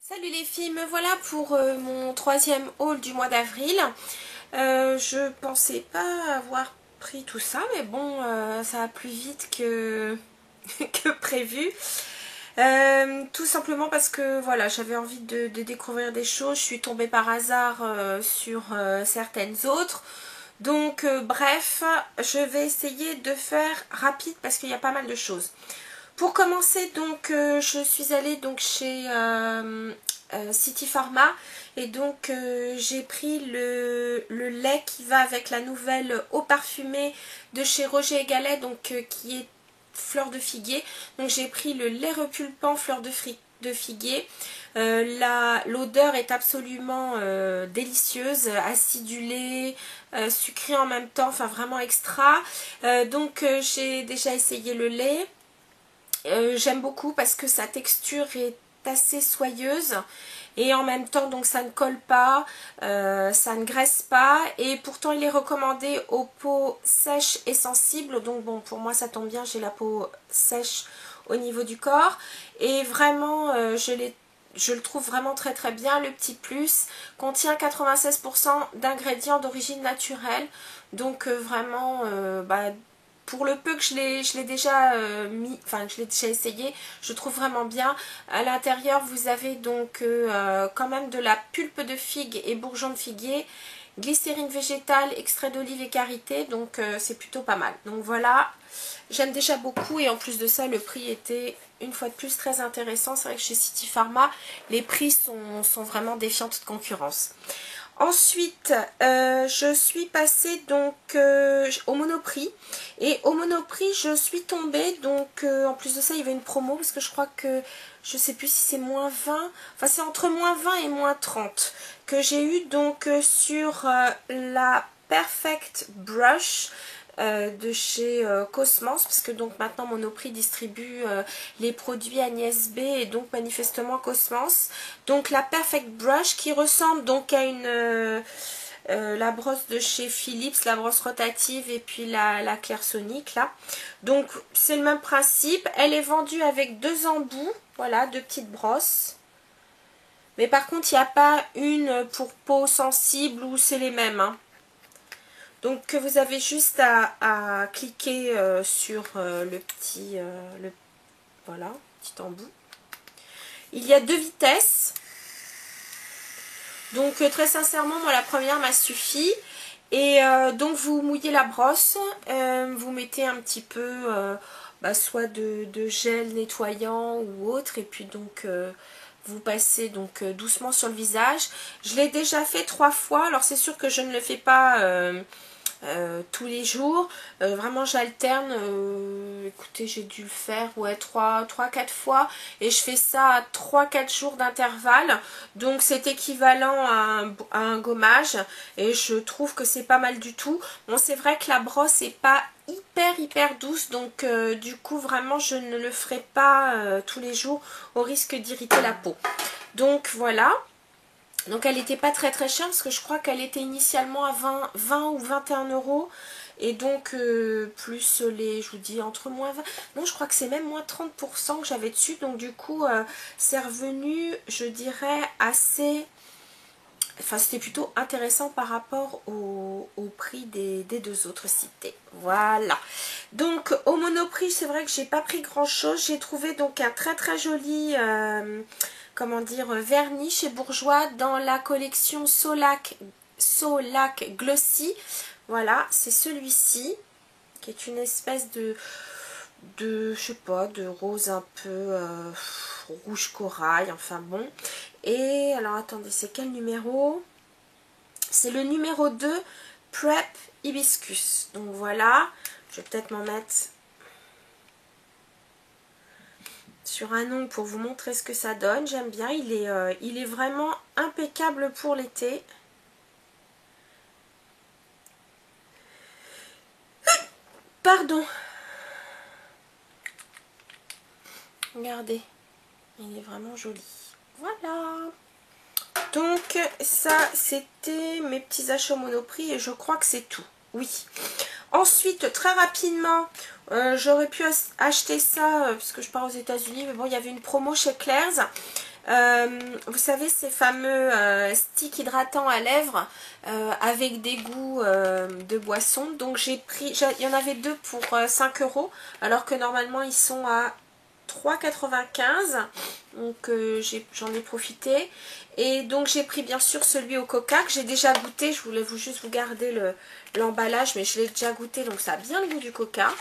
Salut les filles, me voilà pour mon troisième haul du mois d'avril. Je pensais pas avoir pris tout ça, mais bon, ça va plus vite que, que prévu. Tout simplement parce que voilà, j'avais envie de découvrir des choses. Je suis tombée par hasard sur certaines autres. Donc bref, je vais essayer de faire rapide parce qu'il y a pas mal de choses. Pour commencer, donc, je suis allée donc chez City Pharma et donc j'ai pris le lait qui va avec la nouvelle eau parfumée de chez Roger et Gallet, donc qui est fleur de figuier. Donc j'ai pris le lait repulpant fleur de figuier. L'odeur est absolument délicieuse, acidulée, sucrée en même temps, enfin vraiment extra. Donc j'ai déjà essayé le lait. J'aime beaucoup parce que sa texture est assez soyeuse et en même temps donc ça ne colle pas, ça ne graisse pas et pourtant il est recommandé aux peaux sèches et sensibles. Donc bon, pour moi ça tombe bien, j'ai la peau sèche au niveau du corps et vraiment je le trouve vraiment très très bien. Le petit plus contient 96% d'ingrédients d'origine naturelle, donc vraiment pour le peu que je l'ai déjà que je l'ai déjà essayé, je trouve vraiment bien. À l'intérieur, vous avez donc quand même de la pulpe de figue et bourgeon de figuier, glycérine végétale, extrait d'olive et karité, donc c'est plutôt pas mal. Donc voilà, j'aime déjà beaucoup et en plus de ça, le prix était une fois de plus très intéressant. C'est vrai que chez City Pharma, les prix sont vraiment défiants de concurrence. Ensuite, je suis passée donc au Monoprix et au Monoprix je suis tombée donc en plus de ça il y avait une promo parce que je crois que je sais plus si c'est moins 20, enfin c'est entre moins 20 et moins 30 que j'ai eu donc sur la Perfect Brush de chez Cosmos, parce que donc maintenant Monoprix distribue les produits Agnès B et donc manifestement Cosmos. Donc la Perfect Brush qui ressemble donc à une la brosse de chez Philips, la brosse rotative et puis la Clairsonic là. Donc c'est le même principe. Elle est vendue avec deux embouts, voilà, deux petites brosses. Mais par contre il n'y a pas une pour peau sensible où c'est les mêmes, hein. Donc vous avez juste à cliquer sur le petit voilà, petit embout. Il y a deux vitesses. Donc très sincèrement, moi la première m'a suffi. Et donc vous mouillez la brosse, vous mettez un petit peu soit de gel nettoyant ou autre, et puis donc vous passez donc doucement sur le visage. Je l'ai déjà fait 3 fois, alors c'est sûr que je ne le fais pas tous les jours, vraiment j'alterne. Écoutez, j'ai dû le faire 3-4 fois et je fais ça à 3-4 jours d'intervalle, donc c'est équivalent à un gommage et je trouve que c'est pas mal du tout. Bon, c'est vrai que la brosse est pas hyper douce, donc du coup vraiment je ne le ferai pas tous les jours au risque d'irriter la peau. Donc voilà. Donc elle n'était pas très chère parce que je crois qu'elle était initialement à 20 ou 21 €. Et donc plus les, je vous dis entre moins 20, non je crois que c'est même moins 30% que j'avais dessus. Donc du coup c'est revenu, je dirais, assez, enfin c'était plutôt intéressant par rapport au prix des deux autres cités. Voilà. Donc au Monoprix c'est vrai que j'ai pas pris grand chose. J'ai trouvé donc un très joli comment dire, vernis chez Bourjois dans la collection Solac Glossy. Voilà, c'est celui-ci qui est une espèce de je sais pas, de rose un peu rouge corail, enfin bon. Et alors attendez, c'est quel numéro? C'est le numéro 2, Prep Hibiscus. Donc voilà, je vais peut-être m'en mettre sur un ongle pour vous montrer ce que ça donne. J'aime bien, il est vraiment impeccable pour l'été. Pardon. Regardez, il est vraiment joli. Voilà. Donc ça c'était mes petits achats au Monoprix et je crois que c'est tout. Oui. Ensuite, très rapidement, j'aurais pu acheter ça parce que je pars aux États-Unis, mais bon, il y avait une promo chez Claire's. Vous savez, ces fameux sticks hydratants à lèvres avec des goûts de boisson. Donc j'ai pris, il y en avait deux pour 5 €, alors que normalement ils sont à 3,95 €. Donc j'en ai profité. Et donc j'ai pris bien sûr celui au coca que j'ai déjà goûté. Je voulais juste vous garder l'emballage, mais je l'ai déjà goûté, donc ça a bien le goût du coca.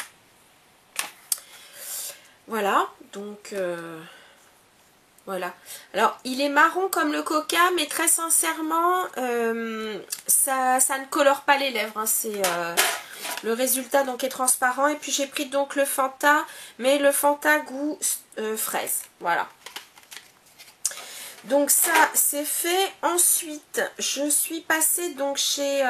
Voilà, donc voilà. Alors il est marron comme le coca, mais très sincèrement ça ne colore pas les lèvres, hein. C'est le résultat donc est transparent. Et puis j'ai pris donc le Fanta, mais le Fanta goût fraise. Voilà. Donc ça c'est fait. Ensuite je suis passée donc chez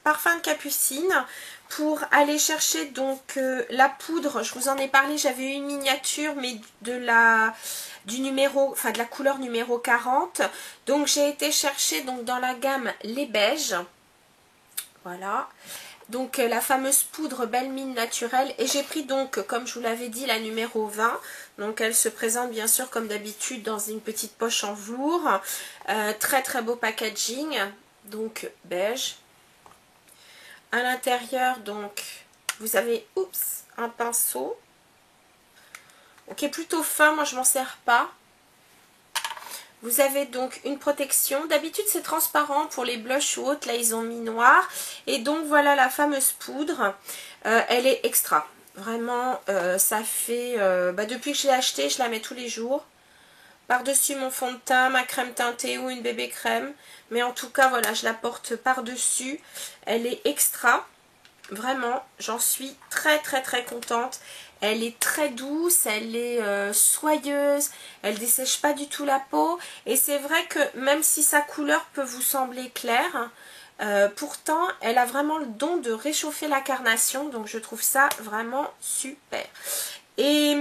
Parfum de Capucine pour aller chercher donc la poudre. Je vous en ai parlé, j'avais eu une miniature mais de la couleur numéro 40. Donc j'ai été chercher donc dans la gamme les beiges. Voilà. Donc la fameuse poudre Belle Mine naturelle. Et j'ai pris donc, comme je vous l'avais dit, la numéro 20. Donc elle se présente bien sûr comme d'habitude dans une petite poche en velours. Très très beau packaging. Donc beige. À l'intérieur donc vous avez un pinceau. Qui est plutôt fin, moi je m'en sers pas. Vous avez donc une protection. D'habitude c'est transparent pour les blushs ou autres. Là ils ont mis noir. Et donc voilà la fameuse poudre. Elle est extra. Vraiment ça fait... depuis que je l'ai achetée, je la mets tous les jours. Par-dessus mon fond de teint, ma crème teintée ou une bébé crème. Mais en tout cas voilà, je la porte par-dessus. Elle est extra. Vraiment, j'en suis très très très contente. Elle est très douce, elle est soyeuse, elle dessèche pas du tout la peau. Et c'est vrai que même si sa couleur peut vous sembler claire, pourtant elle a vraiment le don de réchauffer la carnation. Donc je trouve ça vraiment super. Et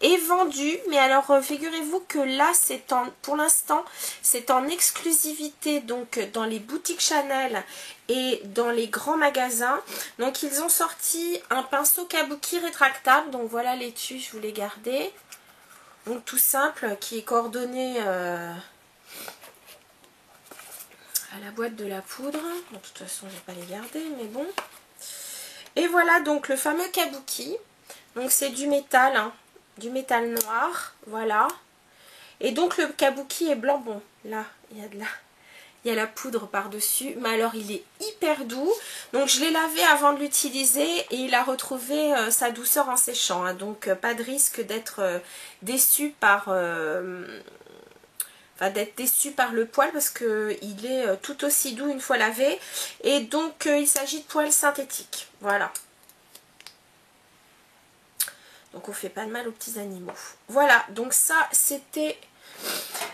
est vendu, mais alors figurez-vous que là c'est pour l'instant c'est en exclusivité donc dans les boutiques Chanel et dans les grands magasins. Donc ils ont sorti un pinceau kabuki rétractable. Donc voilà l'étui, je vous l'ai gardé. Donc tout simple, qui est coordonné à la boîte de la poudre. Bon, de toute façon je vais pas les garder, mais bon. Et voilà donc le fameux kabuki. Donc c'est du métal, hein, du métal noir, voilà. Et donc le kabuki est blanc. Bon, là, il y a la poudre par-dessus. Mais alors, il est hyper doux. Donc je l'ai lavé avant de l'utiliser et il a retrouvé sa douceur en séchant. Hein. Donc pas de risque d'être déçu par... d'être déçu par le poil parce qu'il est tout aussi doux une fois lavé. Et donc il s'agit de poils synthétiques. Voilà. Donc on fait pas de mal aux petits animaux. Voilà, donc ça c'était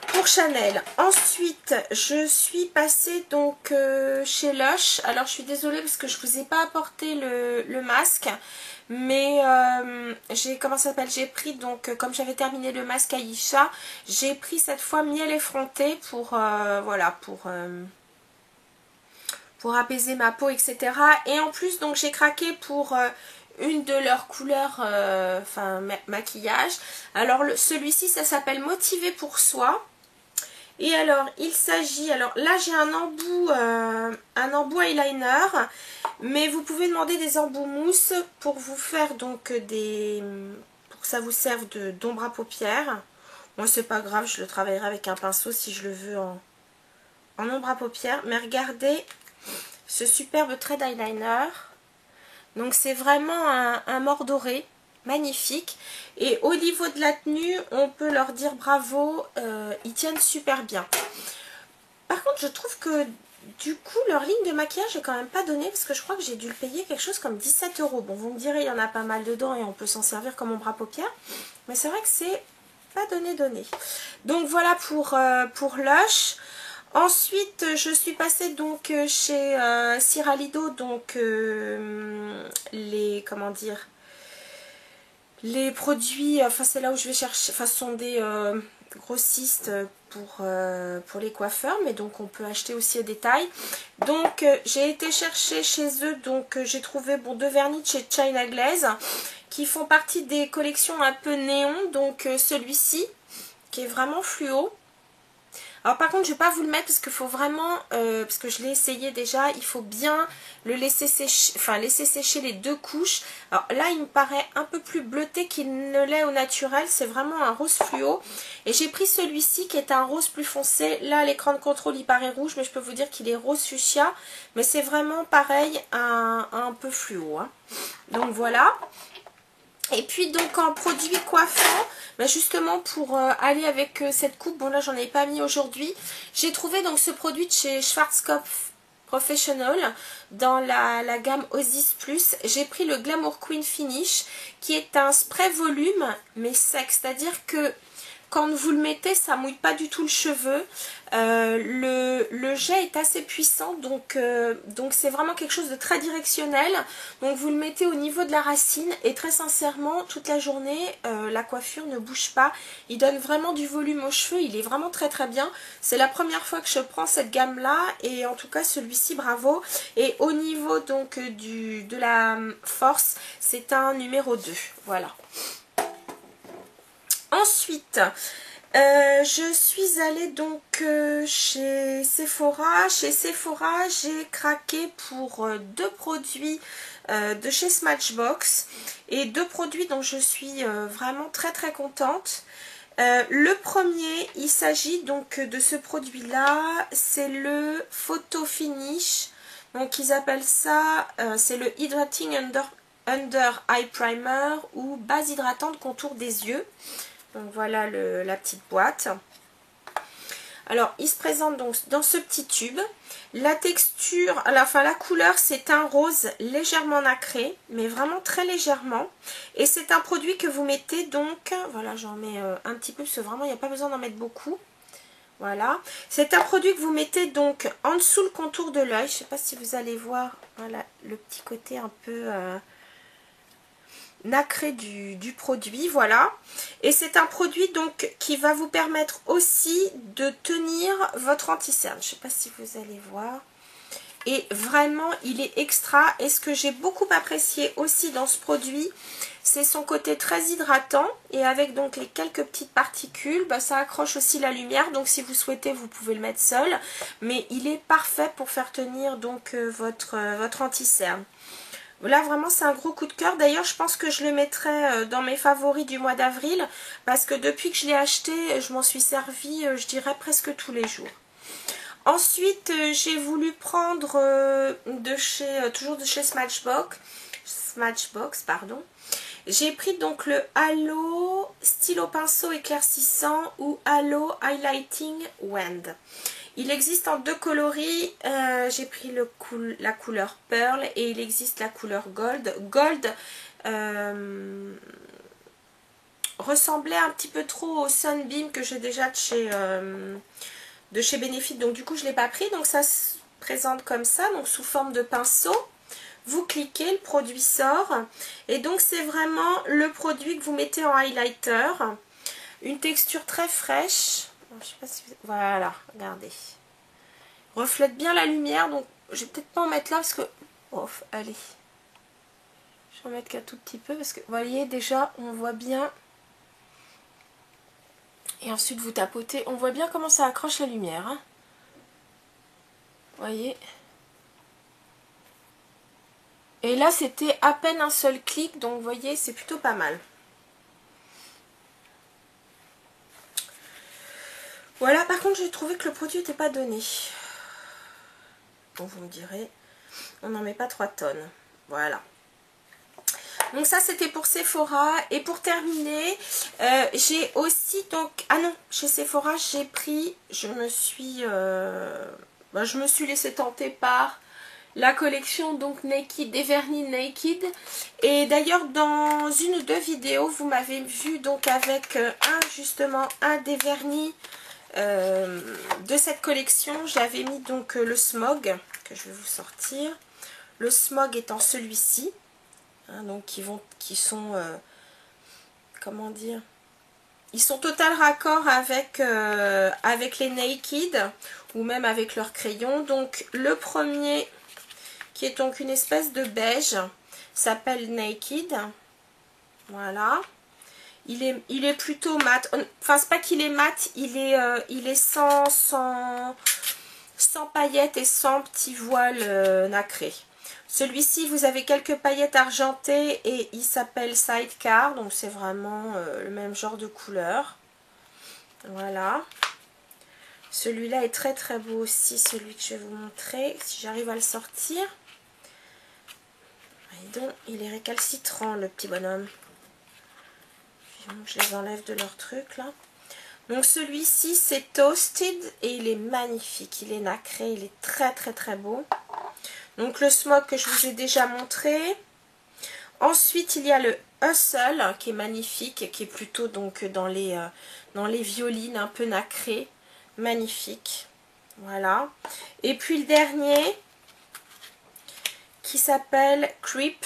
pour Chanel. Ensuite, je suis passée donc chez Lush. Alors je suis désolée parce que je vous ai pas apporté le masque. Mais j'ai j'ai pris donc comme j'avais terminé le masque Aïcha, j'ai pris cette fois miel effronté pour voilà pour apaiser ma peau, etc. Et en plus donc j'ai craqué pour une de leurs couleurs maquillage. Alors celui-ci ça s'appelle Motivé pour soi. Et alors il s'agit, alors là j'ai un embout eyeliner, mais vous pouvez demander des embouts mousse pour vous faire donc pour que ça vous serve d'ombre à paupières. Moi c'est pas grave, je le travaillerai avec un pinceau si je le veux en ombre à paupières. Mais regardez ce superbe trait d'eyeliner. Donc c'est vraiment un mort doré, magnifique. Et au niveau de la tenue, on peut leur dire bravo, ils tiennent super bien. Par contre, je trouve que du coup, leur ligne de maquillage est quand même pas donnée, parce que je crois que j'ai dû le payer quelque chose comme 17 €. Bon, vous me direz, il y en a pas mal dedans et on peut s'en servir comme ombre à paupières. Mais c'est vrai que c'est pas donné. Donc voilà pour Lush. Ensuite, je suis passée donc chez Ciralido, donc les produits, enfin c'est là où je vais chercher, enfin ce sont des grossistes pour les coiffeurs, mais donc on peut acheter aussi au détail. Donc j'ai été chercher chez eux, donc j'ai trouvé deux vernis de chez China Glaze. qui font partie des collections un peu néon. Donc celui-ci qui est vraiment fluo. Alors par contre je ne vais pas vous le mettre parce qu'il faut vraiment, parce que je l'ai essayé déjà, il faut bien le laisser sécher, enfin laisser sécher les deux couches. Alors là il me paraît un peu plus bleuté qu'il ne l'est au naturel, c'est vraiment un rose fluo. Et j'ai pris celui-ci qui est un rose plus foncé. Là à l'écran de contrôle il paraît rouge, mais je peux vous dire qu'il est rose fuchsia. Mais c'est vraiment pareil, un peu fluo, hein. Donc voilà. Et puis donc en produit coiffant, ben justement pour aller avec cette coupe, bon là j'en ai pas mis aujourd'hui, j'ai trouvé donc ce produit de chez Schwarzkopf Professional dans la gamme Oasis Plus. J'ai pris le Glamour Queen Finish qui est un spray volume mais sec, c'est-à-dire que quand vous le mettez, ça mouille pas du tout le cheveu. Le jet est assez puissant, donc c'est vraiment quelque chose de très directionnel. Donc vous le mettez au niveau de la racine et très sincèrement, toute la journée, la coiffure ne bouge pas. Il donne vraiment du volume aux cheveux, il est vraiment très très bien. C'est la première fois que je prends cette gamme-là et en tout cas celui-ci, bravo. Et au niveau donc de la force, c'est un numéro 2, voilà. Ensuite, je suis allée donc chez Sephora. Chez Sephora, j'ai craqué pour deux produits de chez Smashbox et deux produits dont je suis vraiment très très contente. Le premier, il s'agit donc de ce produit-là, c'est le Photo Finish. Donc ils appellent ça, c'est le Hydrating Under Eye Primer ou base hydratante contour des yeux. Donc voilà la petite boîte. Alors il se présente donc dans ce petit tube. La texture, enfin la couleur c'est un rose légèrement nacré, mais vraiment très légèrement. Et c'est un produit que vous mettez donc, voilà j'en mets un petit peu parce que vraiment il n'y a pas besoin d'en mettre beaucoup. Voilà, c'est un produit que vous mettez donc en dessous le contour de l'œil. Je ne sais pas si vous allez voir, voilà le petit côté un peu nacré du produit, voilà. Et c'est un produit donc qui va vous permettre aussi de tenir votre anti-cerne. Je ne sais pas si vous allez voir. Et vraiment il est extra. Et ce que j'ai beaucoup apprécié aussi dans ce produit, c'est son côté très hydratant. Et avec donc les quelques petites particules, bah, ça accroche aussi la lumière. Donc si vous souhaitez, vous pouvez le mettre seul. Mais il est parfait pour faire tenir donc votre anti-cerne. Là vraiment c'est un gros coup de cœur. D'ailleurs je pense que je le mettrai dans mes favoris du mois d'avril. Parce que depuis que je l'ai acheté, je m'en suis servi je dirais presque tous les jours. Ensuite j'ai voulu prendre toujours de chez Smashbox, pardon. J'ai pris donc le Halo stylo pinceau éclaircissant ou Halo Highlighting Wand. Il existe en deux coloris, j'ai pris la couleur Pearl et il existe la couleur Gold. Gold ressemblait un petit peu trop au Sunbeam que j'ai déjà de chez Benefit, donc du coup je ne l'ai pas pris. Donc ça se présente comme ça, donc sous forme de pinceau. Vous cliquez, le produit sort et donc c'est vraiment le produit que vous mettez en highlighter. Une texture très fraîche. Je sais pas si vous... Voilà, regardez. Reflète bien la lumière, donc je vais peut-être pas en mettre là parce que... Oh, allez. Je vais en mettre qu'un tout petit peu parce que, vous voyez, déjà, on voit bien. Et ensuite, vous tapotez. On voit bien comment ça accroche la lumière. Hein. Vous voyez. Et là, c'était à peine un seul clic, donc vous voyez, c'est plutôt pas mal. Voilà, par contre, j'ai trouvé que le produit n'était pas donné. Bon, vous me direz, on n'en met pas 3 tonnes. Voilà. Donc ça, c'était pour Sephora. Et pour terminer, j'ai aussi, donc... Ah non, chez Sephora, j'ai pris... Je me suis laissé tenter par la collection, donc Naked, des vernis Naked. Et d'ailleurs, dans une ou deux vidéos, vous m'avez vu donc avec justement un des vernis de cette collection. J'avais mis donc le Smog que je vais vous sortir. Le Smog étant celui-ci, hein, donc qui sont comment dire, ils sont total raccord avec avec les Naked ou même avec leur crayon. Donc le premier qui est donc une espèce de beige s'appelle Naked. Voilà. Il est plutôt mat. Enfin, c'est pas qu'il est mat, il est sans paillettes et sans petits voiles nacrés. Celui-ci, vous avez quelques paillettes argentées et il s'appelle Sidecar. Donc, c'est vraiment le même genre de couleur. Voilà. Celui-là est très très beau aussi, celui que je vais vous montrer, si j'arrive à le sortir. Et donc, il est récalcitrant, le petit bonhomme. Je les enlève de leur truc là. Donc celui-ci c'est Toasted et il est magnifique, il est nacré, il est très très très beau. Donc le smoke que je vous ai déjà montré. Ensuite il y a le Hustle qui est magnifique, qui est plutôt donc dans les violines un peu nacrées, magnifique. Voilà. Et puis le dernier qui s'appelle Creep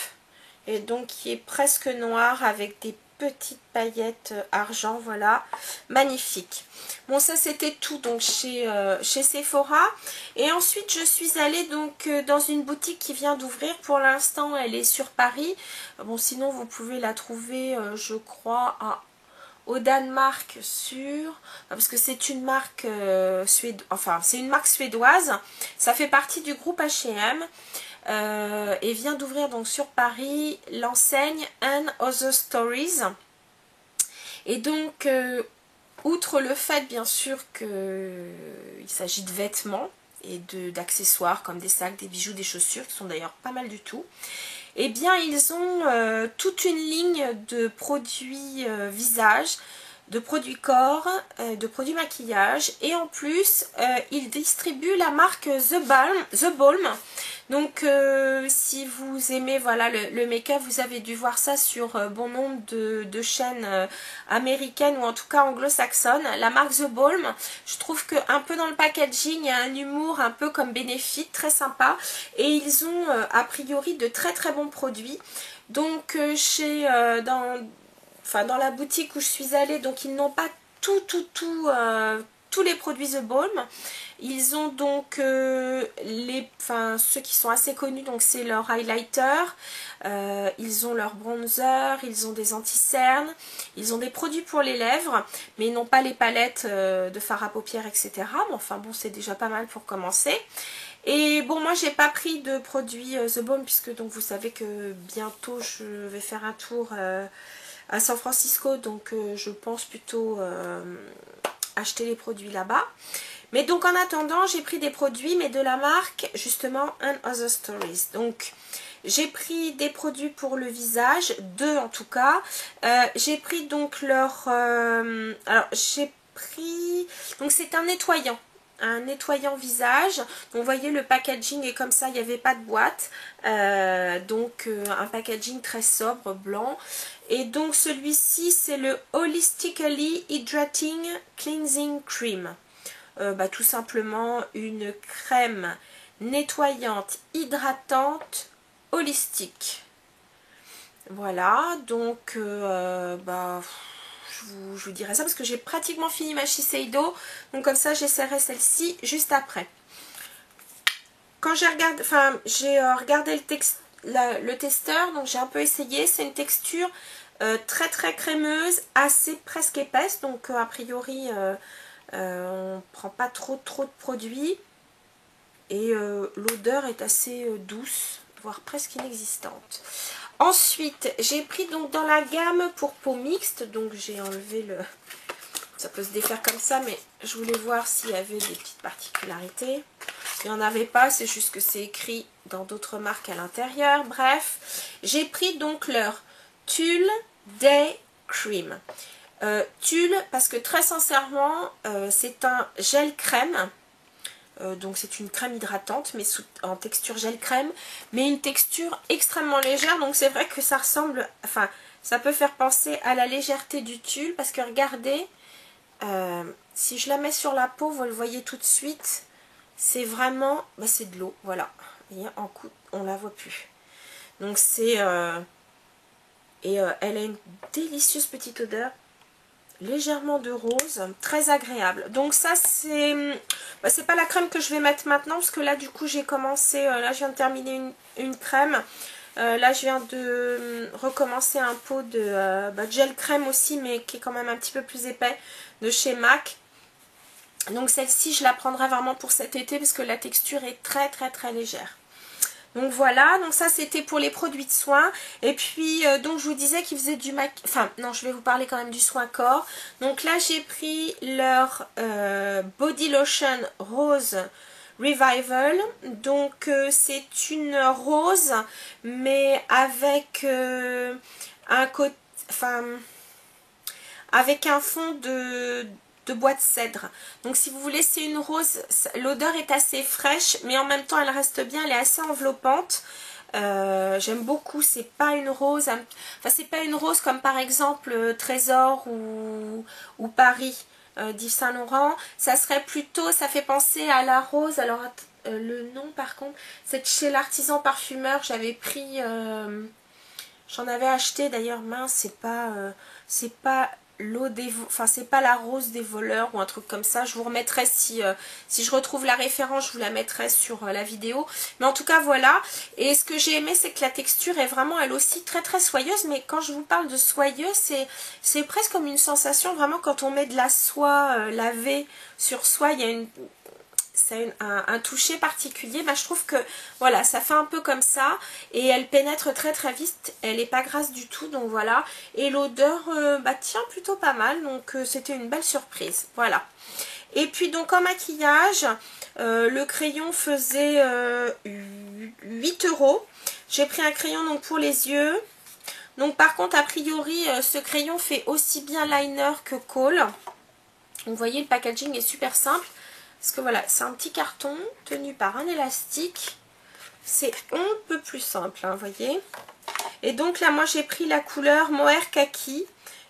et donc qui est presque noir avec des petites paillettes argent, voilà, magnifique. Bon, ça c'était tout donc chez Sephora. Et ensuite je suis allée donc dans une boutique qui vient d'ouvrir. Pour l'instant elle est sur Paris. Bon, sinon vous pouvez la trouver je crois au Danemark parce que c'est une marque c'est une marque suédoise. Ça fait partie du groupe H&M. Et vient d'ouvrir donc sur Paris l'enseigne And Other Stories. Et donc outre le fait bien sûr qu'il s'agit de vêtements et d'accessoires comme des sacs, des bijoux, des chaussures qui sont d'ailleurs pas mal du tout, et bien ils ont toute une ligne de produits visage, de produits corps, de produits maquillage, et en plus ils distribuent la marque The Balm. Donc si vous aimez voilà le make-up, vous avez dû voir ça sur bon nombre de chaînes américaines ou en tout cas anglo-saxonnes. La marque The Balm, je trouve que un peu dans le packaging il y a un humour un peu comme Benefit, très sympa, et ils ont a priori de très très bons produits. Donc dans la boutique où je suis allée, donc ils n'ont pas tous les produits The Balm. Ils ont donc ceux qui sont assez connus, donc c'est leur highlighter, ils ont leur bronzer, ils ont des anti-cernes, ils ont des produits pour les lèvres, mais ils n'ont pas les palettes de fard à paupières, etc. Mais enfin bon, c'est déjà pas mal pour commencer. Et bon, moi j'ai pas pris de produits The Balm puisque donc vous savez que bientôt je vais faire un tour à San Francisco, donc je pense plutôt acheter les produits là-bas. Mais donc en attendant j'ai pris des produits mais de la marque justement And Other Stories. Donc j'ai pris des produits pour le visage, deux en tout cas. J'ai pris donc leur alors j'ai pris donc c'est un nettoyant visage. Donc vous voyez le packaging est comme ça, il n'y avait pas de boîte, donc un packaging très sobre blanc. Et donc celui-ci c'est le Holistically Hydrating Cleansing Cream. Tout simplement une crème nettoyante, hydratante, holistique. Voilà, donc je vous dirai ça parce que j'ai pratiquement fini ma Shiseido. Donc comme ça j'essaierai celle-ci juste après. Quand j'ai regardé le testeur, donc j'ai un peu essayé. C'est une texture très très crémeuse, assez presque épaisse, donc a priori on ne prend pas trop de produits et l'odeur est assez douce, voire presque inexistante. Ensuite j'ai pris donc dans la gamme pour peau mixte, donc j'ai enlevé le... Ça peut se défaire comme ça, mais je voulais voir s'il y avait des petites particularités. Il n'y en avait pas, c'est juste que c'est écrit dans d'autres marques à l'intérieur. Bref, j'ai pris donc leur Tulle Day Cream. Tulle, parce que très sincèrement, c'est un gel crème. Donc c'est une crème hydratante, mais en texture gel crème. Mais une texture extrêmement légère, donc c'est vrai que ça ressemble... Enfin, ça peut faire penser à la légèreté du tulle, parce que regardez... si je la mets sur la peau, vous le voyez tout de suite, c'est vraiment, c'est de l'eau, voilà. Vous voyez, en coup, on la voit plus. Donc c'est, elle a une délicieuse petite odeur, légèrement de rose, très agréable. Donc ça c'est pas la crème que je vais mettre maintenant, parce que là du coup j'ai commencé, là je viens de terminer une crème. Là je viens de recommencer un pot de gel crème aussi, mais qui est quand même un petit peu plus épais, de chez MAC. Donc celle-ci je la prendrai vraiment pour cet été parce que la texture est très très très légère. Donc voilà, donc ça c'était pour les produits de soins. Et puis donc je vous disais qu'ils faisaient du enfin non, je vais vous parler quand même du soin corps. Donc là j'ai pris leur Body Lotion Rose Revival. Donc c'est une rose mais avec un côté, enfin avec un fond de bois de cèdre. Donc si vous voulez, c'est une rose, l'odeur est assez fraîche, mais en même temps elle reste bien, elle est assez enveloppante. J'aime beaucoup, c'est pas une rose, enfin c'est pas une rose comme par exemple Trésor ou Paris d'Yves Saint Laurent. Ça serait plutôt, ça fait penser à la rose, alors le nom par contre, c'est chez l'artisan parfumeur, j'avais pris, j'en avais acheté d'ailleurs, mince, c'est pas l'eau des, enfin c'est pas la rose des voleurs ou un truc comme ça. Je vous remettrai si je retrouve la référence, je vous la mettrai sur la vidéo. Mais en tout cas voilà. Et ce que j'ai aimé, c'est que la texture est vraiment elle aussi très très soyeuse. Mais quand je vous parle de soyeuse, c'est presque comme une sensation vraiment quand on met de la soie lavée sur soi, il y a une c'est un toucher particulier. Bah, je trouve que voilà, ça fait un peu comme ça et elle pénètre très très vite, elle n'est pas grasse du tout, donc voilà. Et l'odeur tient plutôt pas mal, donc c'était une belle surprise, voilà. Et puis donc en maquillage, le crayon faisait 8 €. J'ai pris un crayon donc pour les yeux. Donc par contre a priori ce crayon fait aussi bien liner que kohl. Donc vous voyez, le packaging est super simple. Parce que voilà, c'est un petit carton tenu par un élastique. C'est un peu plus simple, hein, vous voyez. Et donc là, moi j'ai pris la couleur Mohair Kaki.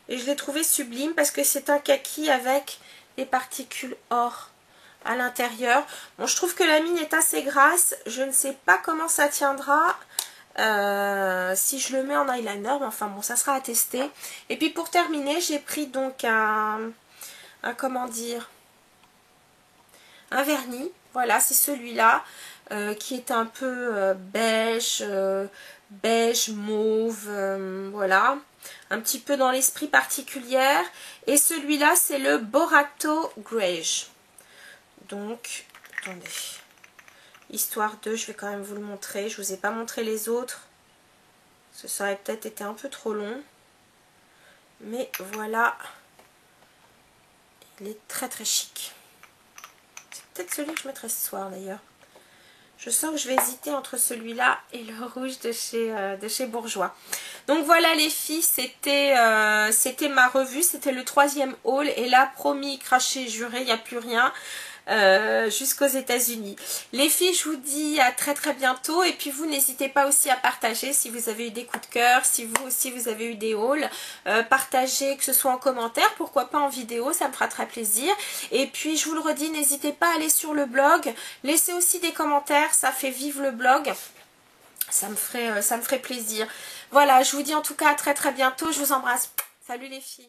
Et je l'ai trouvé sublime parce que c'est un kaki avec des particules or à l'intérieur. Bon, je trouve que la mine est assez grasse. Je ne sais pas comment ça tiendra si je le mets en eyeliner. Mais enfin bon, ça sera à tester. Et puis pour terminer, j'ai pris donc un comment dire, un vernis, voilà, c'est celui-là qui est un peu beige, beige, mauve, voilà, un petit peu dans l'esprit particulière. Et celui-là, c'est le Borato Greige. Donc, attendez, histoire de, je vais quand même vous le montrer, je vous ai pas montré les autres, ça aurait peut-être été un peu trop long, mais voilà, il est très très chic. Peut-être celui que je mettrai ce soir d'ailleurs. Je sens que je vais hésiter entre celui-là et le rouge de chez Bourjois. Donc voilà les filles, c'était ma revue, c'était le 3e haul. Et là, promis, craché, juré, il n'y a plus rien. Jusqu'aux États-Unis. Les filles, je vous dis à très très bientôt. Et puis vous, n'hésitez pas aussi à partager si vous avez eu des coups de cœur, si vous aussi vous avez eu des hauls. Partagez, que ce soit en commentaire, pourquoi pas en vidéo, ça me fera très plaisir. Et puis je vous le redis, n'hésitez pas à aller sur le blog. Laissez aussi des commentaires, ça fait vivre le blog. Ça me ferait plaisir. Voilà, je vous dis en tout cas à très très bientôt. Je vous embrasse. Salut les filles.